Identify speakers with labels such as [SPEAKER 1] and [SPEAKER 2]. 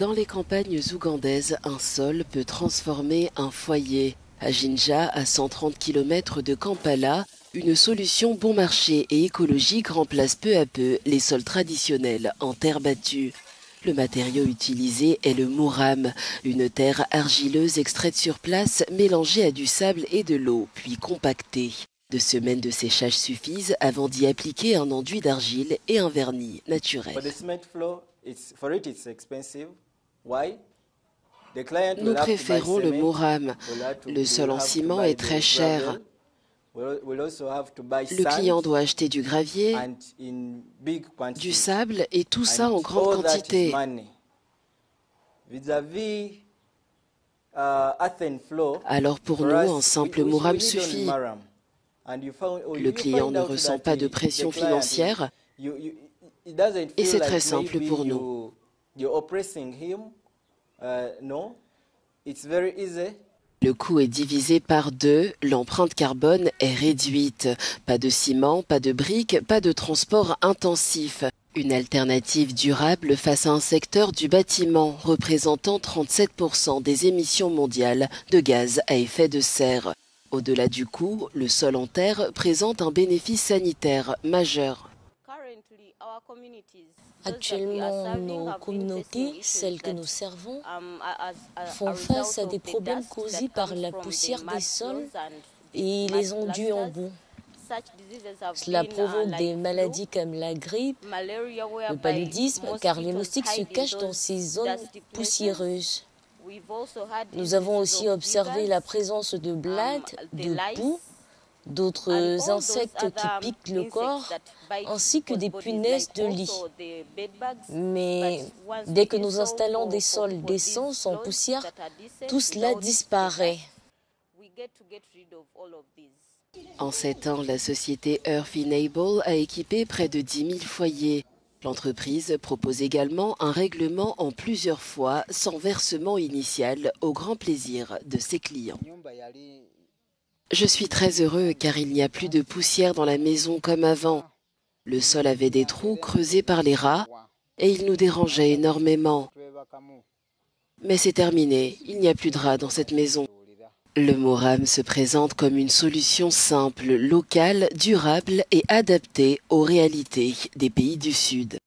[SPEAKER 1] Dans les campagnes ougandaises, un sol peut transformer un foyer. À Jinja, à 130 km de Kampala, une solution bon marché et écologique remplace peu à peu les sols traditionnels en terre battue. Le matériau utilisé est le muram, une terre argileuse extraite sur place, mélangée à du sable et de l'eau, puis compactée. 2 semaines de séchage suffisent avant d'y appliquer un enduit d'argile et un vernis naturel. Nous préférons le muram. Le sol en ciment est très cher. Le client doit acheter du gravier, du sable et tout ça en grande quantité. Alors pour nous, un simple muram suffit. Le client ne ressent pas de pression financière et c'est très simple pour nous. Le coût est divisé par 2, l'empreinte carbone est réduite. Pas de ciment, pas de briques, pas de transport intensif. Une alternative durable face à un secteur du bâtiment représentant 37% des émissions mondiales de gaz à effet de serre. Au-delà du coût, le sol en terre présente un bénéfice sanitaire majeur.
[SPEAKER 2] Actuellement, nos communautés, celles que nous servons, font face à des problèmes causés par la poussière des sols et les enduits en boue. Cela provoque des maladies comme la grippe, le paludisme, car les moustiques se cachent dans ces zones poussiéreuses. Nous avons aussi observé la présence de blattes, de poux, d'autres insectes qui piquent le corps, ainsi que des punaises de lit. Mais dès que nous installons des sols décents sans poussière, tout cela disparaît.
[SPEAKER 1] En 7 ans, la société Earth Enable a équipé près de 10 000 foyers. L'entreprise propose également un règlement en plusieurs fois sans versement initial au grand plaisir de ses clients. Je suis très heureux car il n'y a plus de poussière dans la maison comme avant. Le sol avait des trous creusés par les rats et il nous dérangeait énormément. Mais c'est terminé, il n'y a plus de rats dans cette maison. Le muram se présente comme une solution simple, locale, durable et adaptée aux réalités des pays du Sud.